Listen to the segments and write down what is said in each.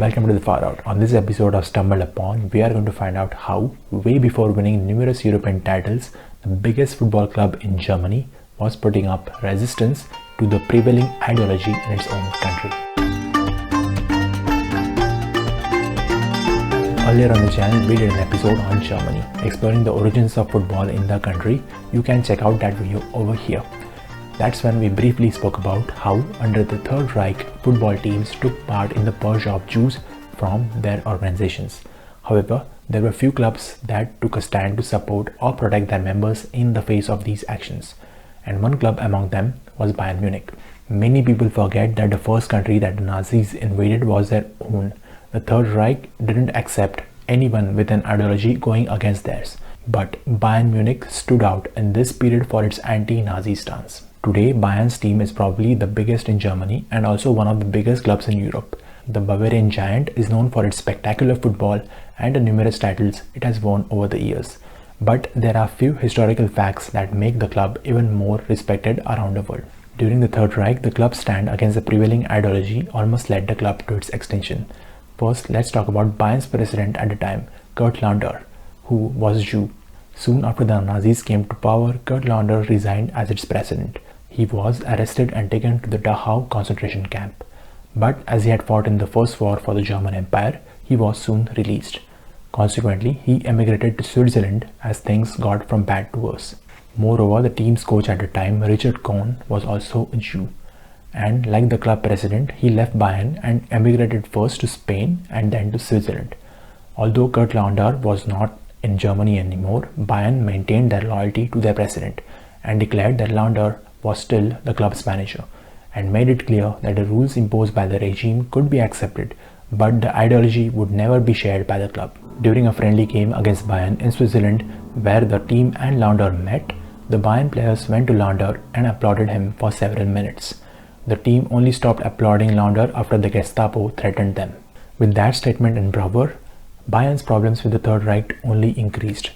Welcome to the Far Out. On this episode of Stumbled Upon, we are going to find out how, way before winning numerous European titles, the biggest football club in Germany was putting up resistance to the prevailing ideology in its own country. Earlier on the channel, we did an episode on Germany, exploring the origins of football in the country. You can check out that video over here. That's when we briefly spoke about how, under the Third Reich, football teams took part in the purge of Jews from their organizations. However, there were few clubs that took a stand to support or protect their members in the face of these actions. And one club among them was Bayern Munich. Many people forget that the first country that the Nazis invaded was their own. The Third Reich didn't accept anyone with an ideology going against theirs. But Bayern Munich stood out in this period for its anti-Nazi stance. Today, Bayern's team is probably the biggest in Germany and also one of the biggest clubs in Europe. The Bavarian giant is known for its spectacular football and the numerous titles it has won over the years. But there are few historical facts that make the club even more respected around the world. During the Third Reich, the club's stand against the prevailing ideology almost led the club to its extinction. First, let's talk about Bayern's president at the time, Kurt Landauer, who was Jew. Soon after the Nazis came to power, Kurt Landauer resigned as its president. He was arrested and taken to the Dachau concentration camp. But as he had fought in the First War for the German Empire, he was soon released. Consequently, he emigrated to Switzerland as things got from bad to worse. Moreover, the team's coach at the time, Richard Kohn, was also a Jew. And like the club president, he left Bayern and emigrated first to Spain and then to Switzerland. Although Kurt Landauer was not in Germany anymore, Bayern maintained their loyalty to their president and declared that Landauer was still the club's manager and made it clear that the rules imposed by the regime could be accepted, but the ideology would never be shared by the club. During a friendly game against Bayern in Switzerland, where the team and Landauer met, the Bayern players went to Landauer and applauded him for several minutes. The team only stopped applauding Landauer after the Gestapo threatened them. With that statement and bravura, Bayern's problems with the Third Reich only increased.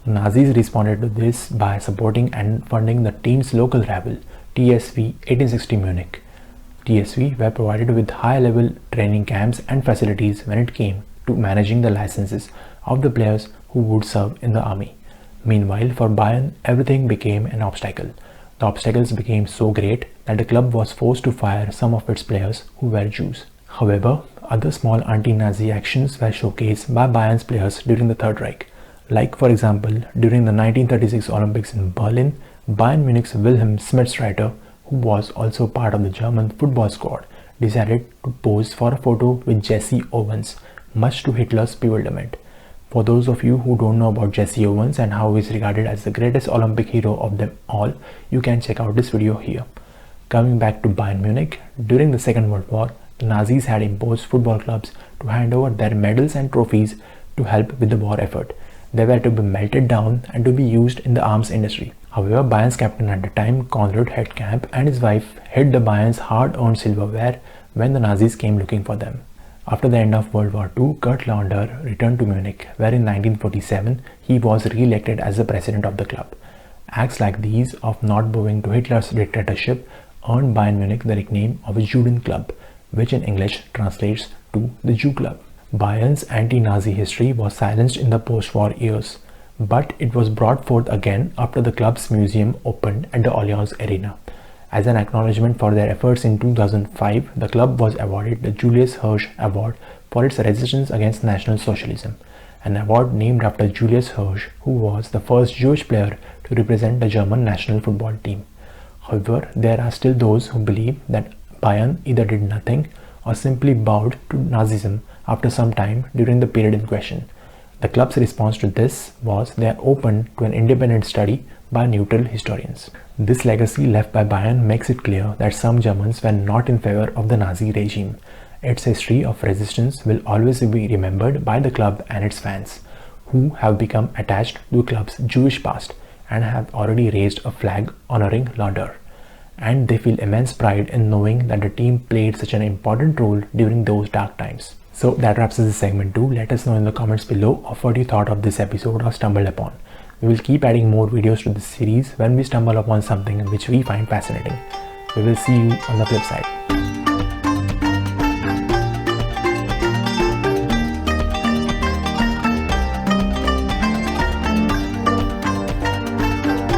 Nazis responded to this by supporting and funding the team's local rival, TSV 1860 Munich. TSV were provided with high-level training camps and facilities when it came to managing the licenses of the players who would serve in the army. Meanwhile, for Bayern, everything became an obstacle. The obstacles became so great that the club was forced to fire some of its players who were Jews. However, other small anti-Nazi actions were showcased by Bayern's players during the Third Reich. Like, for example, during the 1936 Olympics in Berlin, Bayern Munich's Wilhelm Schmitzreiter, who was also part of the German football squad, decided to pose for a photo with Jesse Owens, much to Hitler's bewilderment. For those of you who don't know about Jesse Owens and how he is regarded as the greatest Olympic hero of them all, you can check out this video here. Coming back to Bayern Munich, during the Second World War, the Nazis had imposed football clubs to hand over their medals and trophies to help with the war effort. They were to be melted down and to be used in the arms industry. However, Bayern's captain at the time, Konrad Heidkamp, and his wife hid the Bayern's hard-earned silverware when the Nazis came looking for them. After the end of World War II, Kurt Landauer returned to Munich, where in 1947 he was re-elected as the president of the club. Acts like these of not bowing to Hitler's dictatorship earned Bayern Munich the nickname of a Juden club, which in English translates to the Jew club. Bayern's anti-Nazi history was silenced in the post-war years, but it was brought forth again after the club's museum opened at the Allianz Arena. As an acknowledgement for their efforts in 2005, the club was awarded the Julius Hirsch Award for its resistance against National Socialism, an award named after Julius Hirsch, who was the first Jewish player to represent the German national football team. However, there are still those who believe that Bayern either did nothing or simply bowed to Nazism after some time during the period in question. The club's response to this was they are open to an independent study by neutral historians. This legacy left by Bayern makes it clear that some Germans were not in favor of the Nazi regime. Its history of resistance will always be remembered by the club and its fans, who have become attached to the club's Jewish past and have already raised a flag honoring Landauer. And they feel immense pride in knowing that the team played such an important role during those dark times. So that wraps up this segment 2. Let us know in the comments below of what you thought of this episode or stumbled upon. We will keep adding more videos to this series when we stumble upon something which we find fascinating. We will see you on the flip side.